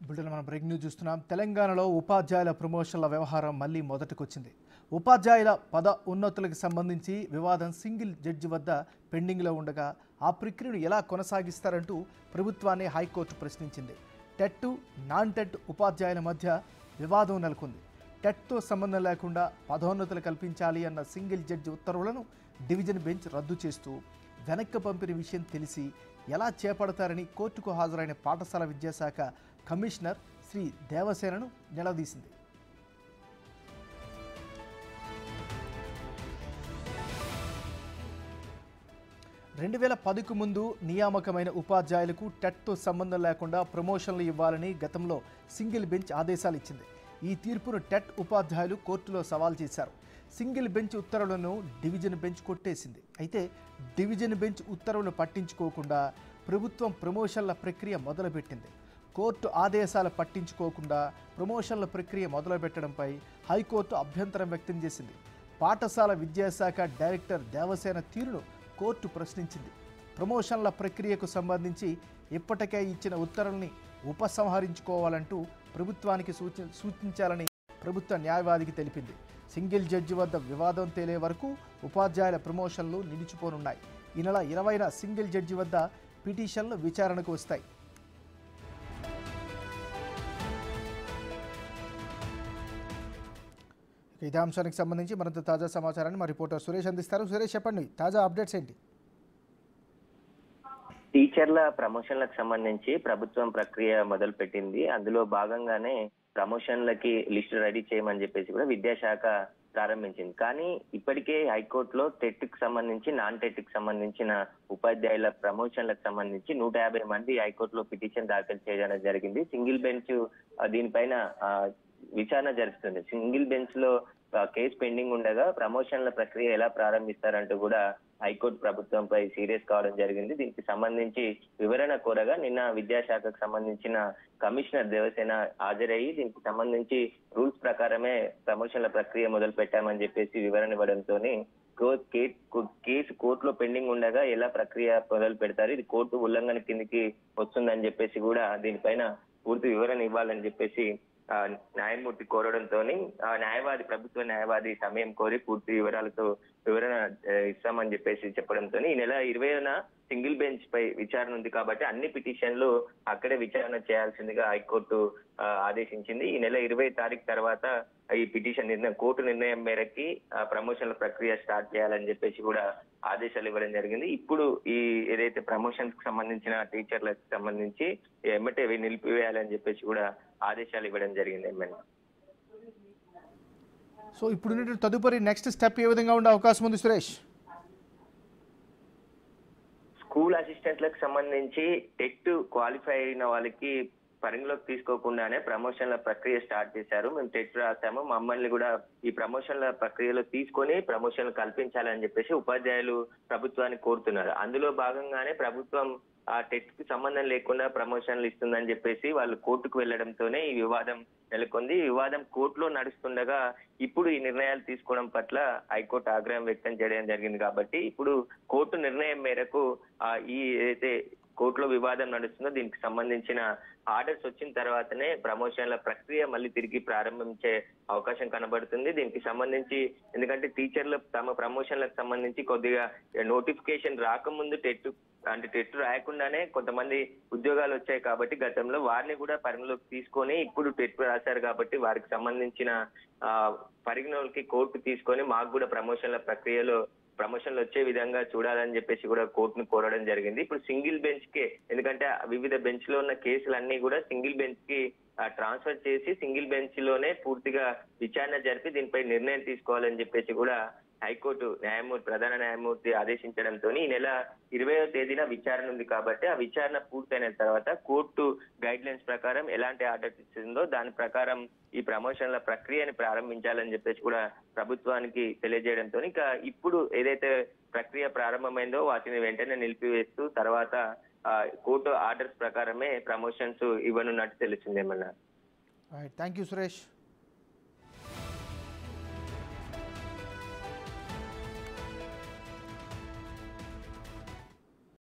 Bulletin మనం break news చూస్తున్నాం. తెలంగాణలో ఉపాధ్యాయుల ప్రమోషన్ల వ్యవహారం మళ్లీ మొదటికొచ్చింది. ఉపాధ్యాయుల పద ఉన్నతులకు సంబంధించి వివాదం సింగిల్ జడ్జి వద్ద పెండింగ్లో ఉండగా ఆ ప్రక్రియను ఎలా కొనసాగిస్తారంటూ ప్రభుత్వాన్ని హైకోర్టు ప్రశ్నించింది. టెట్, నాన్ టెట్ ఉపాధ్యాయుల మధ్య వివాదం నెలకొంది. టెట్తో సంబంధం లేకుండా పదోన్నతులు కల్పించాలి అన్న సింగిల్ జడ్జి ఉత్తర్వులను డివిజన్ బెంచ్ రద్దు చేస్తూ వెనక్కి పంపిన విషయం తెలిసి ఎలా చేపడతారని కోర్టుకు హాజరైన పాఠశాల విద్యాశాఖ కమిషనర్ శ్రీ దేవసేనను నిలదీసింది. రెండు 2010కు ముందు నియామకమైన ఉపాధ్యాయులకు టెట్తో సంబంధం లేకుండా ప్రమోషన్లు ఇవ్వాలని గతంలో సింగిల్ బెంచ్ ఆదేశాలు ఇచ్చింది. ఈ తీర్పును టెట్ ఉపాధ్యాయులు కోర్టులో సవాల్ చేశారు. సింగిల్ బెంచ్ ఉత్తర్వులను డివిజన్ బెంచ్ కొట్టేసింది. అయితే డివిజన్ బెంచ్ ఉత్తర్వులు పట్టించుకోకుండా ప్రభుత్వం ప్రమోషన్ల ప్రక్రియ మొదలుపెట్టింది. కోర్టు ఆదేశాలు పట్టించుకోకుండా ప్రమోషన్ల ప్రక్రియ మొదలుపెట్టడంపై హైకోర్టు అభ్యంతరం వ్యక్తం చేసింది. పాఠశాల విద్యాశాఖ డైరెక్టర్ దేవసేన తీరును కోర్టు ప్రశ్నించింది. ప్రమోషన్ల ప్రక్రియకు సంబంధించి ఇప్పటికే ఇచ్చిన ఉత్తర్వుల్ని ఉపసంహరించుకోవాలంటూ ప్రభుత్వానికి సూచించాలని ప్రభుత్వ న్యాయవాదికి తెలిపింది. సింగిల్ జడ్జి వద్ద వివాదం తేలే వరకు ఉపాధ్యాయుల ప్రమోషన్లు నిలిచిపోనున్నాయి. ఈ నెల 20న సింగిల్ జడ్జి వద్ద పిటిషన్లు విచారణకు వస్తాయి. ఇదే అంశానికి సంబంధించి మరింత తాజా సమాచారాన్ని మా రిపోర్టర్ సురేష్ అందిస్తారు. సురేష్, చెప్పండి, తాజా అప్డేట్స్ ఏంటి? టీచర్ల ప్రమోషన్లకు సంబంధించి ప్రభుత్వం ప్రక్రియ మొదలు పెట్టింది. అందులో భాగంగానే ప్రమోషన్లకి లిస్టు రెడీ చేయమని చెప్పేసి కూడా విద్యాశాఖ ప్రారంభించింది. కానీ ఇప్పటికే హైకోర్టులో టెట్ కి సంబంధించి, నాన్ టెట్ కి సంబంధించిన ఉపాధ్యాయుల ప్రమోషన్లకు సంబంధించి 150 మంది హైకోర్టులో పిటిషన్ దాఖలు చేయడం జరిగింది. సింగిల్ బెంచ్ దీనిపైన విచారణ జరుపుతుంది. సింగిల్ బెంచ్ లో కేసు పెండింగ్ ఉండగా ప్రమోషన్ల ప్రక్రియ ఎలా ప్రారంభిస్తారంటూ కూడా హైకోర్టు ప్రభుత్వంపై సీరియస్ కావడం జరిగింది. దీనికి సంబంధించి వివరణ కోరగా నిన్న విద్యాశాఖకు సంబంధించిన కమిషనర్ దేవసేన హాజరయ్యి దీనికి సంబంధించి రూల్స్ ప్రకారమే ప్రమోషన్ల ప్రక్రియ మొదలు పెట్టామని చెప్పేసి వివరణ ఇవ్వడంతో కేసు కోర్టులో పెండింగ్ ఉండగా ఎలా ప్రక్రియ మొదలు పెడతారు, ఇది కోర్టు ఉల్లంఘన కిందికి వస్తుందని చెప్పేసి కూడా దీనిపైన పూర్తి వివరణ ఇవ్వాలని చెప్పేసి న్యాయమూర్తి కోరడంతో న్యాయవాది, ప్రభుత్వ న్యాయవాది సమయం కోరి పూర్తి వివరణ ఇస్తామని చెప్పేసి చెప్పడంతో ఈ నెల 20న సింగిల్ బెంచ్ పై విచారణ ఉంది కాబట్టి అన్ని పిటిషన్లు అక్కడే విచారణ చేయాల్సిందిగా హైకోర్టు ఆదేశించింది. ఈ నెల 20 తారీఖు తర్వాత ఈ పిటిషన్ కోర్టు నిర్ణయం మేరకి ప్రమోషన్ల ప్రక్రియ స్టార్ట్ చేయాలని చెప్పేసి కూడా ఆదేశాలు ఇవ్వడం జరిగింది. ఇప్పుడు ఈ ఏదైతే ప్రమోషన్స్ కి సంబంధించిన టీచర్లకు సంబంధించి ఎమ్మటే నిలిపివేయాలని చెప్పేసి కూడా ఆదేశాలు ఇవ్వడం జరిగింది. సో ఇప్పుడు తదుపరి నెక్స్ట్ స్టెప్ ఏ విధంగా ఉండే అవకాశం ఉంది సురేష్? స్కూల్ అసిస్టెంట్లకు సంబంధించి టెట్ క్వాలిఫై అయిన వాళ్ళకి పరిగణలోకి తీసుకోకుండానే ప్రమోషన్ల ప్రక్రియ స్టార్ట్ చేశారు. మేము టెట్ రాసాము, మమ్మల్ని కూడా ఈ ప్రమోషన్ల ప్రక్రియలో తీసుకొని ప్రమోషన్లు కల్పించాలని చెప్పేసి ఉపాధ్యాయులు ప్రభుత్వాన్ని కోరుతున్నారు. అందులో భాగంగానే ప్రభుత్వం ఆ టెట్ కి సంబంధం లేకుండా ప్రమోషన్లు ఇస్తుందని చెప్పేసి వాళ్ళు కోర్టుకు వెళ్లడంతోనే ఈ వివాదం నెలకొంది. ఈ వివాదం కోర్టులో నడుస్తుండగా ఇప్పుడు ఈ నిర్ణయాలు తీసుకోవడం పట్ల హైకోర్టు ఆగ్రహం వ్యక్తం చేయడం జరిగింది. కాబట్టి ఇప్పుడు కోర్టు నిర్ణయం మేరకు ఈ ఏదైతే కోర్టులో వివాదం నడుస్తుందో దీనికి సంబంధించిన ఆర్డర్స్ వచ్చిన తర్వాతనే ప్రమోషన్ల ప్రక్రియ మళ్ళీ తిరిగి ప్రారంభించే అవకాశం కనబడుతుంది. దీనికి సంబంధించి ఎందుకంటే టీచర్లు తమ ప్రమోషన్లకు సంబంధించి కొద్దిగా నోటిఫికేషన్ రాకముందు టెట్ రాయకుండానే కొంతమంది ఉద్యోగాలు వచ్చాయి కాబట్టి గతంలో వారిని కూడా పరిగణలోకి తీసుకొని ఇప్పుడు టెట్ రాశారు కాబట్టి వారికి సంబంధించిన పరిగణలోకి కోర్టు తీసుకొని మాకు కూడా ప్రమోషన్ల ప్రక్రియలో ప్రమోషన్లు వచ్చే విధంగా చూడాలని చెప్పేసి కూడా కోర్టును కోరడం జరిగింది. ఇప్పుడు సింగిల్ బెంచ్ కి, ఎందుకంటే వివిధ బెంచ్ లో ఉన్న కేసులన్నీ కూడా సింగిల్ బెంచ్ కి ట్రాన్స్ఫర్ చేసి సింగిల్ బెంచ్ లోనే పూర్తిగా విచారణ జరిపి దీనిపై నిర్ణయం తీసుకోవాలని చెప్పేసి కూడా హైకోర్టు ప్రధాన న్యాయమూర్తి ఆదేశించడంతో ఈ నెల 20వ తేదీన విచారణ ఉంది కాబట్టి ఆ విచారణ పూర్తయిన తర్వాత కోర్టు గైడ్ లైన్స్ ప్రకారం ఎలాంటి ఆర్డర్స్ ఇస్తుందో దాని ప్రకారం ఈ ప్రమోషన్ల ప్రక్రియని ప్రారంభించాలని చెప్పేసి కూడా ప్రభుత్వానికి తెలియజేయడంతో ఇక ఇప్పుడు ఏదైతే ప్రక్రియ ప్రారంభమైందో వాటిని వెంటనే నిలిపివేస్తూ తర్వాత కోర్టు ఆర్డర్స్ ప్రకారమే ప్రమోషన్స్ ఇవ్వనున్నట్టు తెలిసిందేమన్నా. Thank you Suresh.